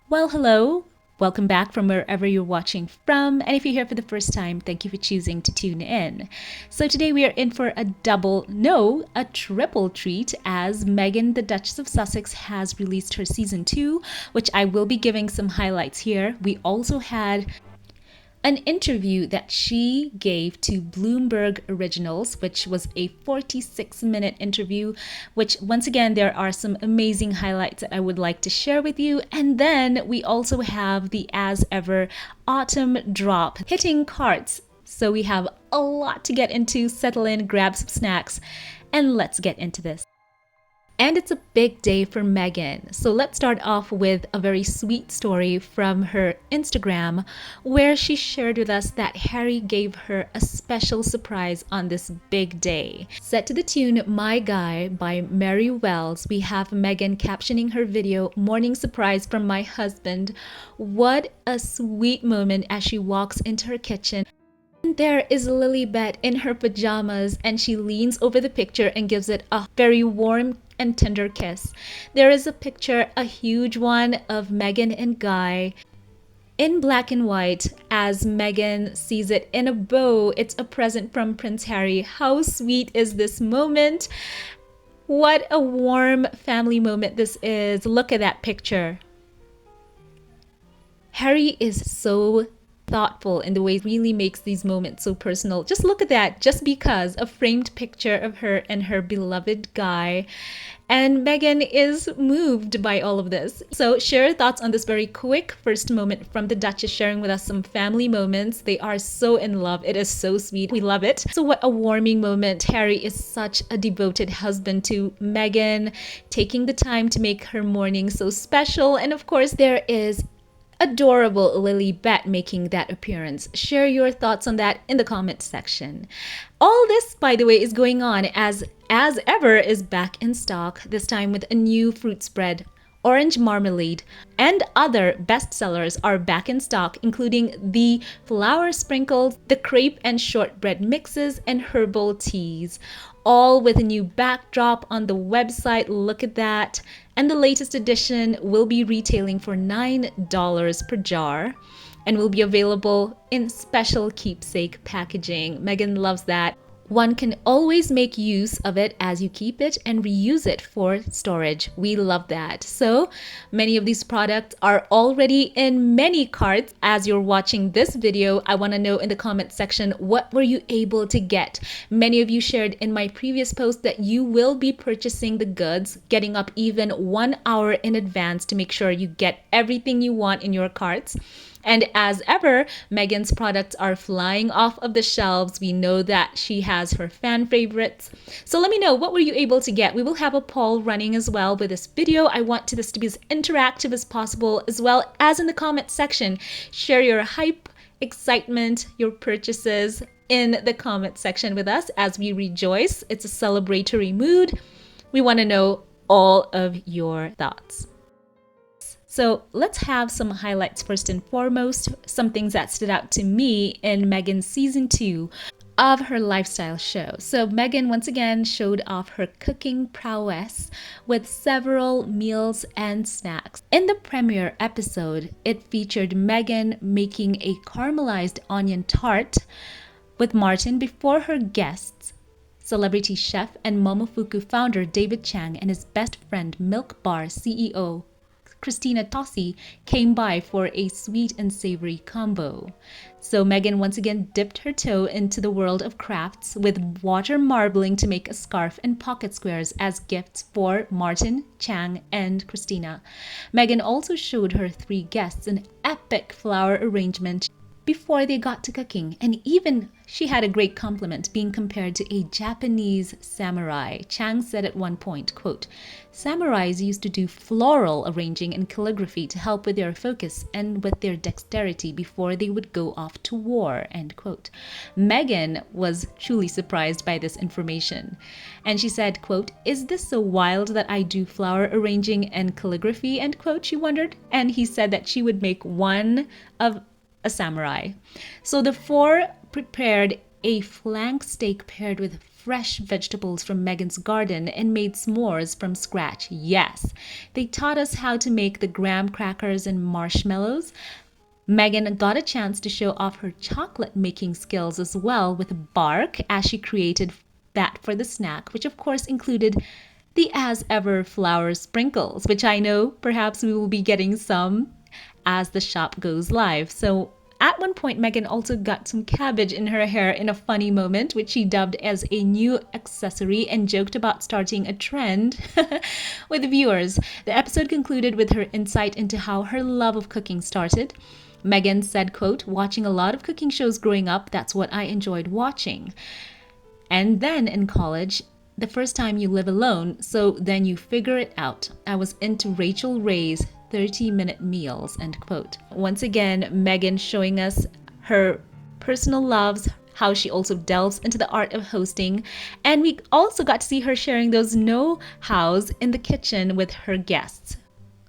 Well, hello. Welcome back from wherever you're watching from. And if you're here for the first time, thank you for choosing to tune in. So today we are in for a triple treat as Meghan, the Duchess of Sussex, has released her season 2, which I will be giving some highlights here. We also had an interview that she gave to Bloomberg Originals, which was a 46-minute interview, which once again, there are some amazing highlights that I would like to share with you. And then we also have the As Ever autumn drop hitting carts. So we have a lot to get into. Settle in, grab some snacks, and let's get into this. And it's a big day for Meghan. So let's start off with a very sweet story from her Instagram where she shared with us that Harry gave her a special surprise on this big day. Set to the tune My Guy by Mary Wells, we have Meghan captioning her video, "Morning surprise from my husband." What a sweet moment as she walks into her kitchen. There is Lili in her pajamas and she leans over the picture and gives it a very warm and tender kiss. There is a picture, a huge one, of Meghan and Guy in black and white as Meghan sees it in a bow. It's a present from Prince Harry. How sweet is this moment? What a warm family moment this is. Look at that picture. Harry is so thoughtful in the way he really makes these moments so personal. Just look at that, just because a framed picture of her and her beloved Guy. And Meghan is moved by all of this. So share your thoughts on this very quick first moment from the Duchess, sharing with us some family moments. They are so in love. It is so sweet. We love it. So what a warming moment. Harry is such a devoted husband to Meghan, taking the time to make her morning so special. And of course, there is adorable Lili making that appearance. Share your thoughts on that in the comment section. All this, by the way, is going on as Ever is back in stock, this time with a new fruit spread. Orange marmalade and other bestsellers are back in stock, including the flour sprinkles, the crepe and shortbread mixes, and herbal teas, all with a new backdrop on the website. Look at that. And the latest edition will be retailing for $9 per jar and will be available in special keepsake packaging. Meghan loves that. One can always make use of it as you keep it and reuse it for storage. We love that. So many of these products are already in many carts. As you're watching this video, I want to know in the comment section, what were you able to get? Many of you shared in my previous post that you will be purchasing the goods, getting up even 1 hour in advance to make sure you get everything you want in your carts. And as ever, Meghan's products are flying off of the shelves. We know that she has her fan favorites. So let me know, what were you able to get? We will have a poll running as well with this video. I want this to be as interactive as possible, as well as in the comment section. Share your hype, excitement, your purchases in the comment section with us as we rejoice. It's a celebratory mood. We want to know all of your thoughts. So let's have some highlights first and foremost, some things that stood out to me in Meghan's season 2 of her lifestyle show. So Meghan once again showed off her cooking prowess with several meals and snacks. In the premiere episode, it featured Meghan making a caramelized onion tart with Martin before her guests, celebrity chef and Momofuku founder David Chang and his best friend Milk Bar CEO Christina Tossi came by for a sweet and savory combo. So Meghan once again dipped her toe into the world of crafts with water marbling to make a scarf and pocket squares as gifts for Martin, Chang, and Christina. Meghan also showed her 3 guests an epic flower arrangement before they got to cooking, and even she had a great compliment, being compared to a Japanese samurai. Chang said at one point, quote, "Samurais used to do floral arranging and calligraphy to help with their focus and with their dexterity before they would go off to war," end quote. Meghan was truly surprised by this information. And she said, quote, "Is this so wild that I do flower arranging and calligraphy," end quote, she wondered. And he said that she would make one of a samurai. So the 4 prepared a flank steak paired with fresh vegetables from Meghan's garden and made s'mores from scratch. Yes, they taught us how to make the graham crackers and marshmallows. Meghan got a chance to show off her chocolate making skills as well with bark as she created that for the snack, which of course included the as ever flour sprinkles, which I know perhaps we will be getting some as the shop goes live. So at one point, Meghan also got some cabbage in her hair in a funny moment, which she dubbed as a new accessory and joked about starting a trend with viewers. The episode concluded with her insight into how her love of cooking started. Meghan said, quote, "Watching a lot of cooking shows growing up, that's what I enjoyed watching. And then in college, the first time you live alone, so then you figure it out. I was into Rachel Ray's 30-minute meals," end quote. Once again, Meghan showing us her personal loves, how she also delves into the art of hosting. And we also got to see her sharing those know-hows in the kitchen with her guests,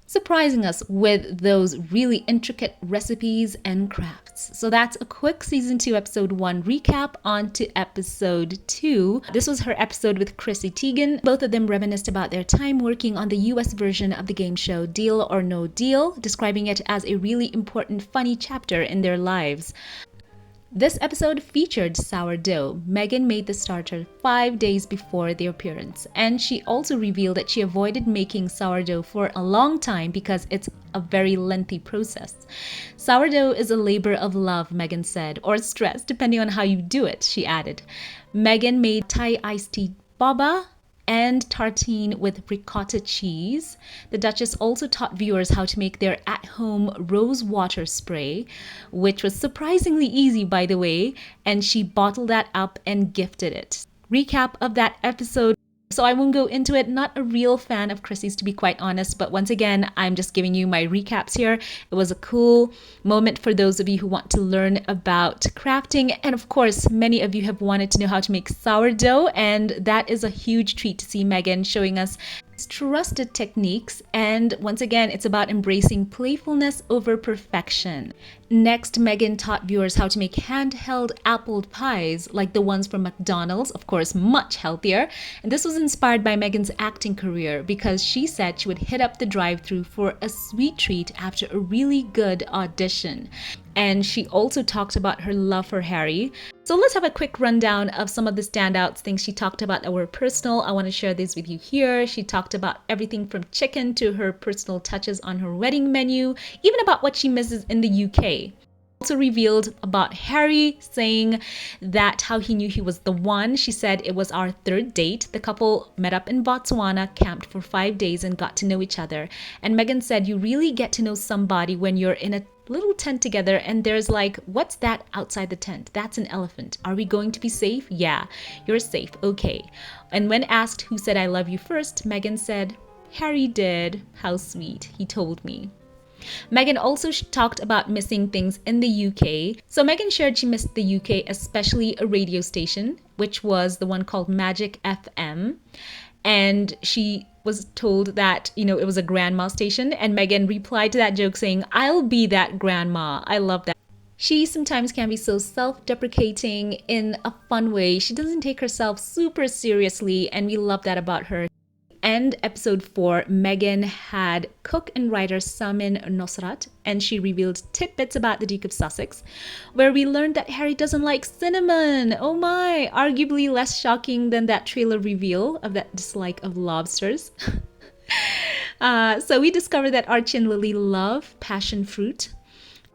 surprising us with those really intricate recipes and crafts. So that's a quick season 2 episode 1 recap. On to episode 2. This was her episode with Chrissy Teigen. Both of them reminisced about their time working on the US version of the game show Deal or No Deal, describing it as a really important, funny chapter in their lives. This episode featured sourdough. Meghan made the starter 5 days before their appearance, and she also revealed that she avoided making sourdough for a long time because it's a very lengthy process. Sourdough is a labor of love, Meghan said, or stress, depending on how you do it, she added. Meghan made Thai iced tea boba and tartine with ricotta cheese. The Duchess also taught viewers how to make their at-home rose water spray, which was surprisingly easy, by the way, and she bottled that up and gifted it. Recap of that episode. So I won't go into it. Not a real fan of Chrissy's, to be quite honest, but once again, I'm just giving you my recaps here. It was a cool moment for those of you who want to learn about crafting. And of course, many of you have wanted to know how to make sourdough, and that is a huge treat to see Meghan showing us trusted techniques. And once again, it's about embracing playfulness over perfection. Next, Meghan taught viewers how to make handheld apple pies like the ones from McDonald's, of course, much healthier. And this was inspired by Meghan's acting career because she said she would hit up the drive-thru for a sweet treat after a really good audition. And she also talked about her love for Harry. So let's have a quick rundown of some of the standouts, things she talked about that were personal. I want to share this with you here. She talked about everything from chicken to her personal touches on her wedding menu, even about what she misses in the UK. Also revealed about Harry, saying that how he knew he was the one. She said it was our third date. The couple met up in Botswana, camped for 5 days and got to know each other. And Meghan said you really get to know somebody when you're in a little tent together and there's like, what's that outside the tent? That's an elephant. Are we going to be safe? Yeah, you're safe. Okay. And when asked who said I love you first, Meghan said, Harry did. How sweet. He told me. Meghan also talked about missing things in the UK. So Meghan shared she missed the UK, especially a radio station, which was the one called Magic FM. And she was told that, it was a grandma station. And Meghan replied to that joke saying, I'll be that grandma. I love that. She sometimes can be so self-deprecating in a fun way. She doesn't take herself super seriously, and we love that about her. And episode 4, Meghan had cook and writer Samin Nosrat, and she revealed tidbits about the Duke of Sussex, where we learned that Harry doesn't like cinnamon. Oh my, arguably less shocking than that trailer reveal of that dislike of lobsters. So we discovered that Archie and Lili love passion fruit,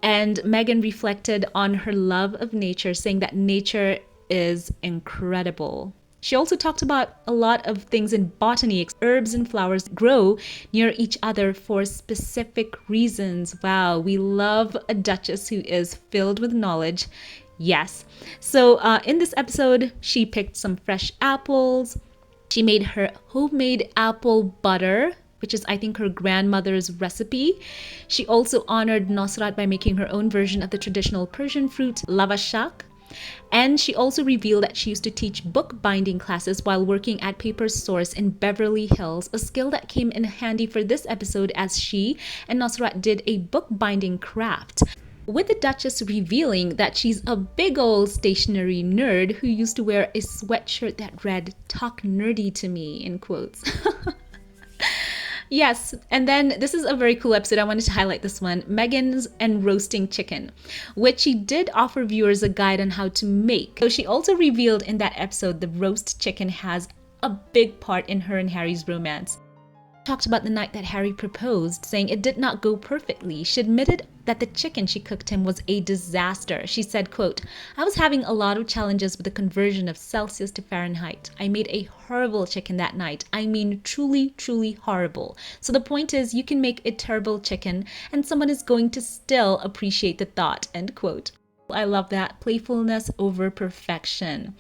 and Meghan reflected on her love of nature, saying that nature is incredible. She also talked about a lot of things in botany. Herbs and flowers grow near each other for specific reasons. Wow, we love a Duchess who is filled with knowledge. Yes. So in this episode, she picked some fresh apples. She made her homemade apple butter, which is, I think, her grandmother's recipe. She also honored Nosrat by making her own version of the traditional Persian fruit, lavashak. And she also revealed that she used to teach bookbinding classes while working at Paper Source in Beverly Hills, a skill that came in handy for this episode as she and Nosrat did a bookbinding craft. with the Duchess revealing that she's a big old stationery nerd who used to wear a sweatshirt that read, "Talk nerdy to me," in quotes. Yes, and then this is a very cool episode. I wanted to highlight this one, Meghan's and roasting chicken, which she did offer viewers a guide on how to make. So she also revealed in that episode the roast chicken has a big part in her and Harry's romance. Talked about the night that Harry proposed, saying it did not go perfectly. She admitted that the chicken she cooked him was a disaster. She said, quote, "I was having a lot of challenges with the conversion of Celsius to Fahrenheit. I made a horrible chicken that night. I mean, truly, truly horrible. So the point is, you can make a terrible chicken and someone is going to still appreciate the thought," end quote. I love that. Playfulness over perfection.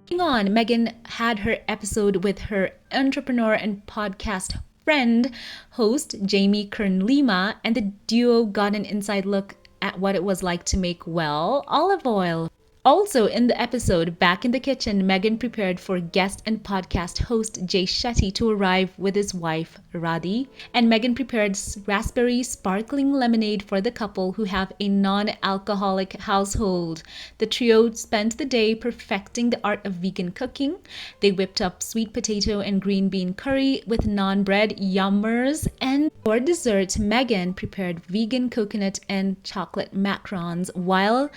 Moving on, Meghan had her episode with her entrepreneur and podcast friend, host Jamie Kern-Lima, and the duo got an inside look at what it was like to make, well, olive oil. Also in the episode, back in the kitchen, Meghan prepared for guest and podcast host Jay Shetty to arrive with his wife, Radhi. And Meghan prepared raspberry sparkling lemonade for the couple who have a non-alcoholic household. The trio spent the day perfecting the art of vegan cooking. They whipped up sweet potato and green bean curry with naan bread, yummers. And for dessert, Meghan prepared vegan coconut and chocolate macarons, while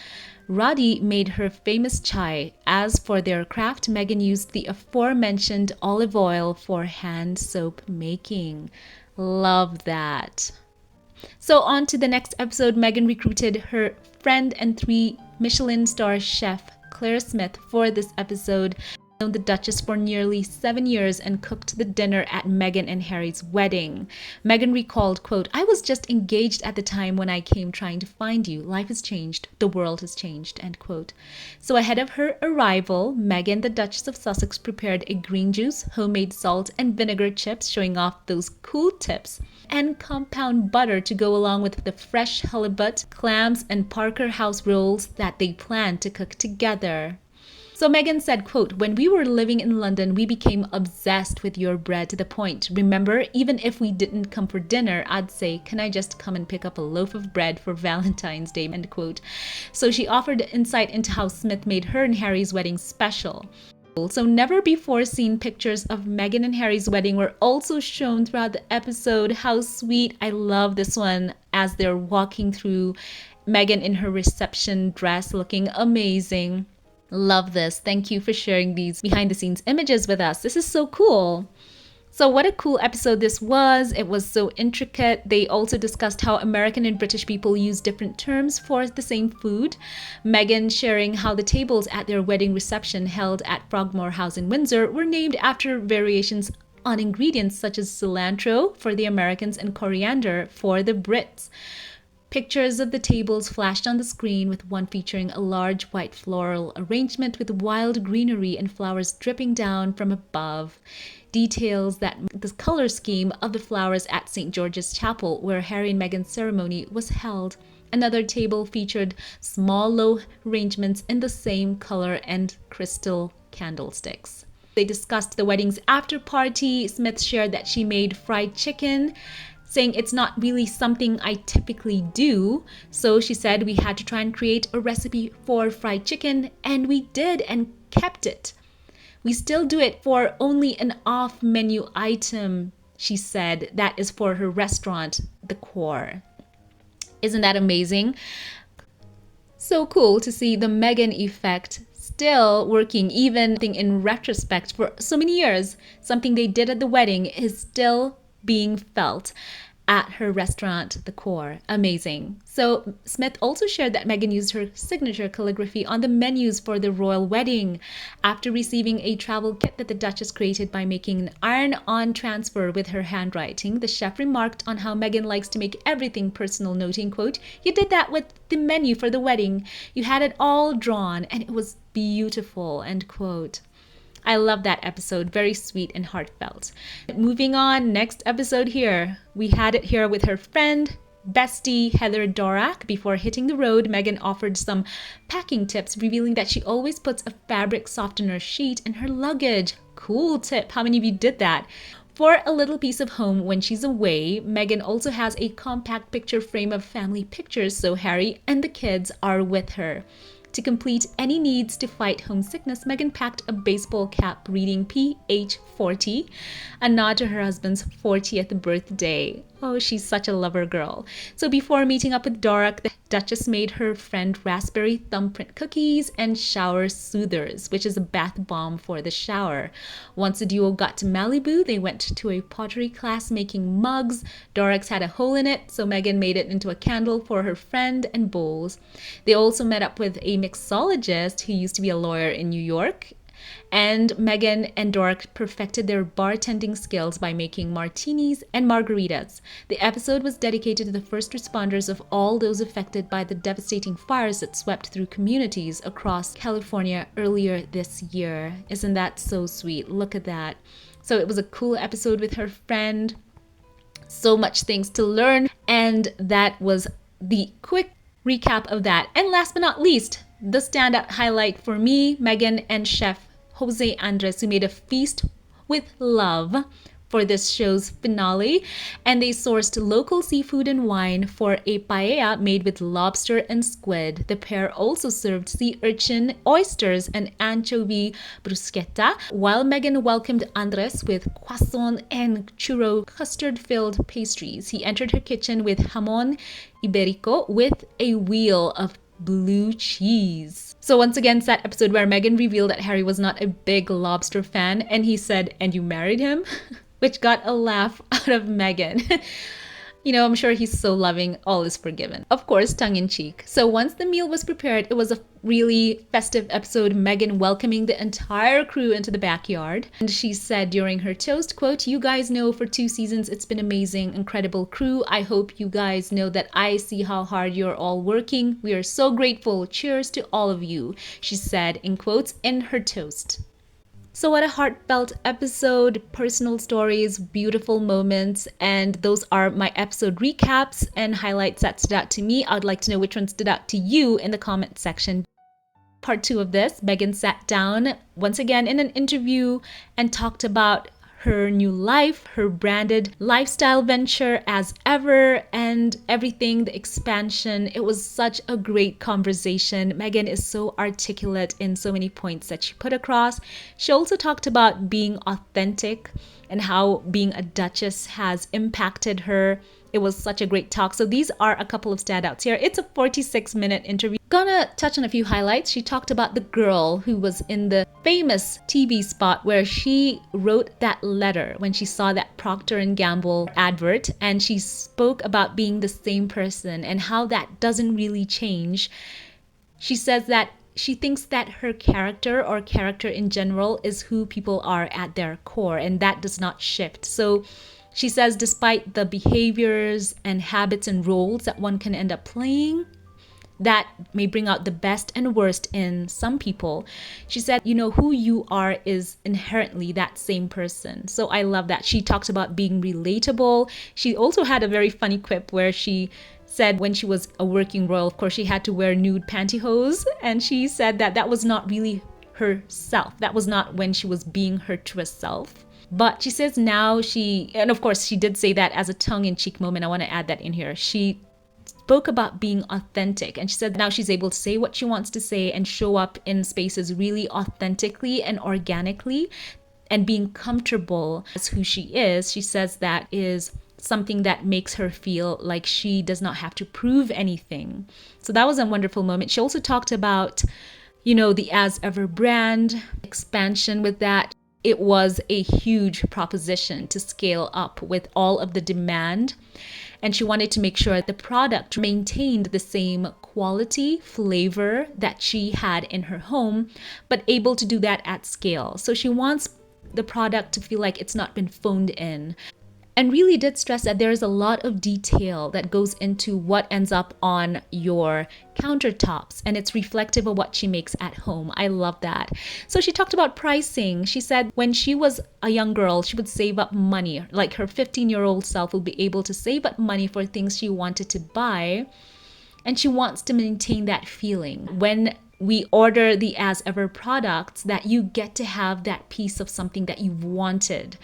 Radhi made her famous chai. As for their craft, Meghan used the aforementioned olive oil for hand soap making. Love that. So on to the next episode, Meghan recruited her friend and 3 Michelin star chef Claire Smith for this episode. Known the Duchess for nearly 7 years and cooked the dinner at Meghan and Harry's wedding. Meghan recalled, quote, "I was just engaged at the time when I came trying to find you. Life has changed. The world has changed," end quote. So ahead of her arrival, Meghan, the Duchess of Sussex, prepared a green juice, homemade salt and vinegar chips, showing off those cool tips, and compound butter to go along with the fresh halibut, clams, and Parker House rolls that they planned to cook together. So Meghan said, quote, "When we were living in London, we became obsessed with your bread to the point. Remember, even if we didn't come for dinner, I'd say, 'Can I just come and pick up a loaf of bread for Valentine's Day?'" End quote. So she offered insight into how Smith made her and Harry's wedding special. So never before seen pictures of Meghan and Harry's wedding were also shown throughout the episode. How sweet. I love this one as they're walking through, Meghan in her reception dress looking amazing. Love this. Thank you for sharing these behind the scenes images with us. This is so cool. So what a cool episode this was. It was so intricate. They also discussed how American and British people use different terms for the same food. Meghan sharing how the tables at their wedding reception held at Frogmore House in Windsor were named after variations on ingredients such as cilantro for the Americans and coriander for the Brits. Pictures of the tables flashed on the screen, with one featuring a large white floral arrangement with wild greenery and flowers dripping down from above. Details that the color scheme of the flowers at St. George's Chapel, where Harry and Meghan's ceremony was held. Another table featured small low arrangements in the same color and crystal candlesticks. They discussed the wedding's after party. Smith shared that she made fried chicken, saying it's not really something I typically do. So she said we had to try and create a recipe for fried chicken, and we did and kept it. We still do it for only an off-menu item, she said. That is for her restaurant, The Core. Isn't that amazing? So cool to see the Meghan effect still working, even in retrospect for so many years. Something they did at the wedding is still being felt at her restaurant, The Core. Amazing. So Smith also shared that Meghan used her signature calligraphy on the menus for the royal wedding. After receiving a travel kit that the Duchess created by making an iron-on transfer with her handwriting, the chef remarked on how Meghan likes to make everything personal, noting, quote, "You did that with the menu for the wedding. You had it all drawn and it was beautiful," end quote. I love that episode. Very sweet and heartfelt. Moving on, next episode here. We had it here with her friend, bestie Heather Dorak. Before hitting the road, Meghan offered some packing tips, revealing that she always puts a fabric softener sheet in her luggage. Cool tip. How many of you did that? For a little piece of home when she's away, Meghan also has a compact picture frame of family pictures so Harry and the kids are with her. To complete any needs to fight homesickness, Meghan packed a baseball cap reading PH40, a nod to her husband's 40th birthday. Oh, she's such a lover girl. So before meeting up with Doruk, the Duchess made her friend raspberry thumbprint cookies and shower soothers, which is a bath bomb for the shower. Once the duo got to Malibu, they went to a pottery class making mugs. Doruk's had a hole in it, so Meghan made it into a candle for her friend and bowls. They also met up with a mixologist who used to be a lawyer in New York. And Meghan and Doruk perfected their bartending skills by making martinis and margaritas. The episode was dedicated to the first responders of all those affected by the devastating fires that swept through communities across California earlier this year. Isn't that so sweet? Look at that. So it was a cool episode with her friend. So much things to learn. And that was the quick recap of that. And last but not least, the standout highlight for me, Meghan and chef Jose Andres, who made a feast with love for this show's finale, and they sourced local seafood and wine for a paella made with lobster and squid. The pair also served sea urchin, oysters, and anchovy bruschetta, while Meghan welcomed Andres with croissant and churro custard-filled pastries. He entered her kitchen with jamón ibérico with a wheel of blue cheese. So once again, it's that episode where Meghan revealed that Harry was not a big lobster fan, and he said, "And you married him?" which got a laugh out of Meghan. You know, I'm sure he's so loving, all is forgiven. Of course, tongue-in-cheek. So once the meal was prepared, it was a really festive episode, Meghan welcoming the entire crew into the backyard. And she said during her toast, quote, "You guys know for 2 seasons it's been amazing, incredible crew. I hope you guys know that I see how hard you're all working. We are so grateful. Cheers to all of you," she said in quotes in her toast. So what a heartfelt episode, personal stories, beautiful moments, and those are my episode recaps and highlights that stood out to me. I'd like to know which one stood out to you in the comment section. Part 2 of this, Meghan sat down once again in an interview and talked about her new life, her branded lifestyle venture as ever, and everything, the expansion. It was such a great conversation. Meghan is so articulate in so many points that she put across. She also talked about being authentic and how being a duchess has impacted her. It was such a great talk. So these are a couple of standouts here. It's a 46-minute interview. Gonna touch on a few highlights. She talked about the girl who was in the famous TV spot where she wrote that letter when she saw that Procter & Gamble advert, and she spoke about being the same person and how that doesn't really change. She says that she thinks that her character or character in general is who people are at their core, and that does not shift. So she says despite the behaviors and habits and roles that one can end up playing, that may bring out the best and worst in some people. She said, you know, who you are is inherently that same person. So I love that. She talks about being relatable. She also had a very funny quip where she said when she was a working royal, of course, she had to wear nude pantyhose. And she said that that was not really herself. That was not when she was being her truest self. But she says now and of course, she did say that as a tongue-in-cheek moment. I want to add that in here. She spoke about being authentic, and she said now she's able to say what she wants to say and show up in spaces really authentically and organically, and being comfortable as who she is. She says that is something that makes her feel like she does not have to prove anything. So that was a wonderful moment. She also talked about, you know, the As Ever brand expansion with that. It was a huge proposition to scale up with all of the demand. And she wanted to make sure the product maintained the same quality, flavor that she had in her home, but able to do that at scale. So she wants the product to feel like it's not been phoned in. And really did stress that there is a lot of detail that goes into what ends up on your countertops, and it's reflective of what she makes at home. I love that. So she talked about pricing. She said when she was a young girl, she would save up money, like her 15-year-old self will be able to save up money for things she wanted to buy, and she wants to maintain that feeling. When we order the As Ever products, that you get to have that piece of something that you've wanted.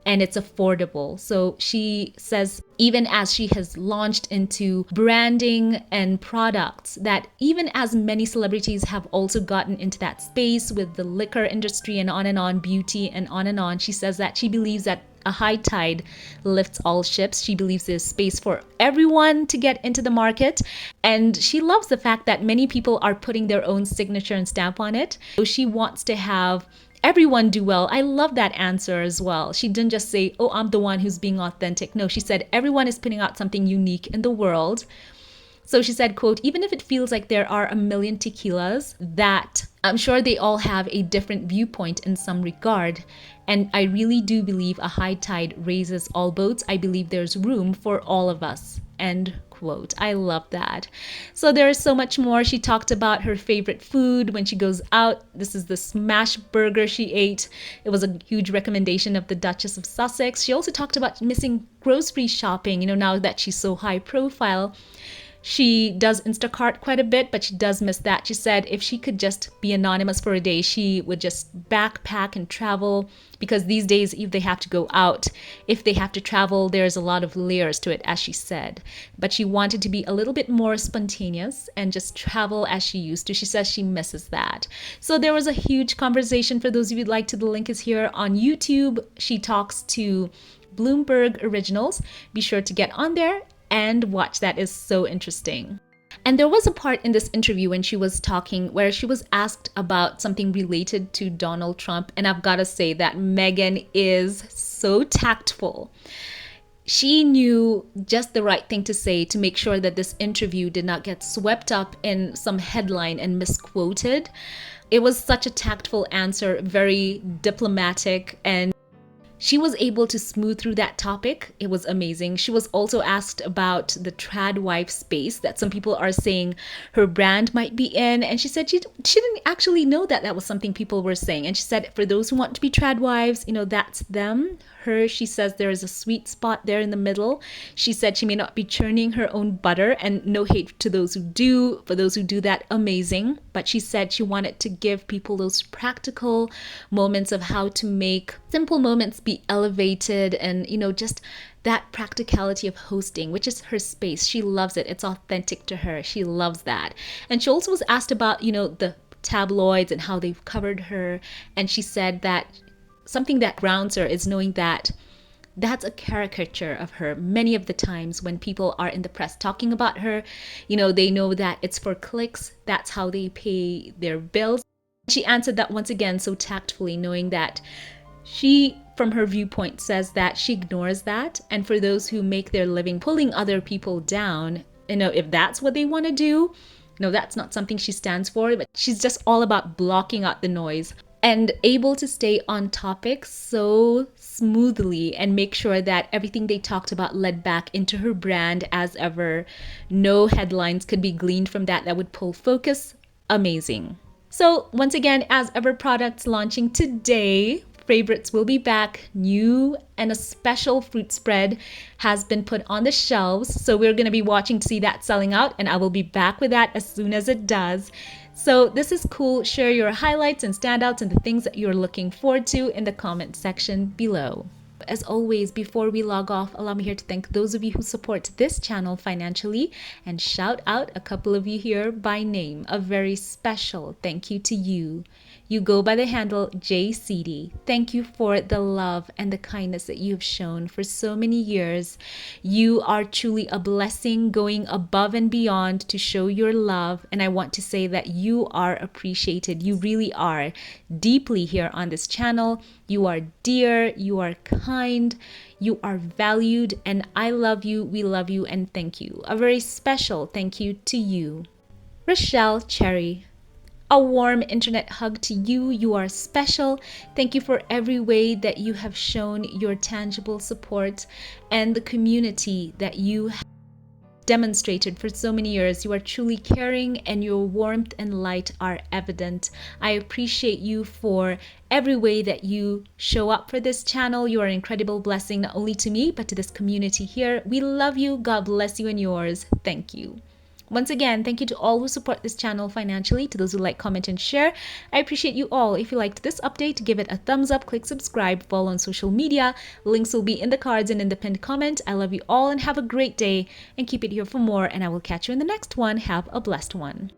and it's affordable. So she says, even as she has launched into branding and products, that even as many celebrities have also gotten into that space with the liquor industry and on, beauty and on, she says that she believes that a high tide lifts all ships. She believes there's space for everyone to get into the market. And she loves the fact that many people are putting their own signature and stamp on it. So she wants to have everyone do well. I love that answer as well. She didn't just say, oh, I'm the one who's being authentic. No, she said everyone is putting out something unique in the world. So she said, quote, even if it feels like there are a million tequilas, that I'm sure they all have a different viewpoint in some regard. And I really do believe a high tide raises all boats. I believe there's room for all of us. End quote. I love that. So there is so much more. She talked about her favorite food when she goes out. This is the smash burger she ate. It was a huge recommendation of the Duchess of Sussex. She also talked about missing grocery shopping, now that she's so high profile. She does Instacart quite a bit, but she does miss that. She said if she could just be anonymous for a day, she would just backpack and travel, because these days, if they have to go out, if they have to travel, there's a lot of layers to it, as she said. But she wanted to be a little bit more spontaneous and just travel as she used to. She says she misses that. So there was a huge conversation. For those of you who'd like to, the link is here on YouTube. She talks to Bloomberg Originals. Be sure to get on there and watch. That is so interesting. And there was a part in this interview when she was talking where she was asked about something related to Donald Trump. And I've got to say that Meghan is so tactful. She knew just the right thing to say to make sure that this interview did not get swept up in some headline and misquoted. It was such a tactful answer, very diplomatic, and she was able to smooth through that topic. It was amazing. She was also asked about the trad wife space that some people are saying her brand might be in. And she said she didn't actually know that that was something people were saying. And she said, for those who want to be trad wives, that's them. Her, she says there is a sweet spot there in the middle. She said she may not be churning her own butter, and no hate to those who do. For those who do that, amazing. But she said she wanted to give people those practical moments of how to make simple moments be elevated, and just that practicality of hosting, which is her space. She loves it. It's authentic to her. She loves that. And she also was asked about the tabloids and how they've covered her, and she said that something that grounds her is knowing that that's a caricature of her. Many of the times when people are in the press talking about her, they know that it's for clicks. That's how they pay their bills. She answered that once again so tactfully, knowing that she, from her viewpoint, says that she ignores that. And for those who make their living pulling other people down, if that's what they want to do, that's not something she stands for. But she's just all about blocking out the noise and able to stay on topic so smoothly and make sure that everything they talked about led back into her brand as ever. No headlines could be gleaned from that would pull focus. Amazing. So once again, as ever, products launching today. Favorites will be back, new, and a special fruit spread has been put on the shelves. So we're going to be watching to see that selling out, and I will be back with that as soon as it does. So this is cool. Share your highlights and standouts and the things that you're looking forward to in the comment section below. As always, before we log off, allow me here to thank those of you who support this channel financially, and shout out a couple of you here by name. A very special thank you to you. You go by the handle JCD. Thank you for the love and the kindness that you've shown for so many years. You are truly a blessing, going above and beyond to show your love. And I want to say that you are appreciated. You really are deeply here on this channel. You are dear, you are kind, you are valued, and I love you, we love you, and thank you. A very special thank you to you. Rochelle Cherry. A warm internet hug to you. You are special. Thank you for every way that you have shown your tangible support and the community that you have demonstrated for so many years. You are truly caring, and your warmth and light are evident. I appreciate you for every way that you show up for this channel. You are an incredible blessing, not only to me, but to this community here. We love you. God bless you and yours. Thank you. Once again, thank you to all who support this channel financially, to those who like, comment, and share. I appreciate you all. If you liked this update, give it a thumbs up, click subscribe, follow on social media. Links will be in the cards and in the pinned comment. I love you all and have a great day, and keep it here for more, and I will catch you in the next one. Have a blessed one.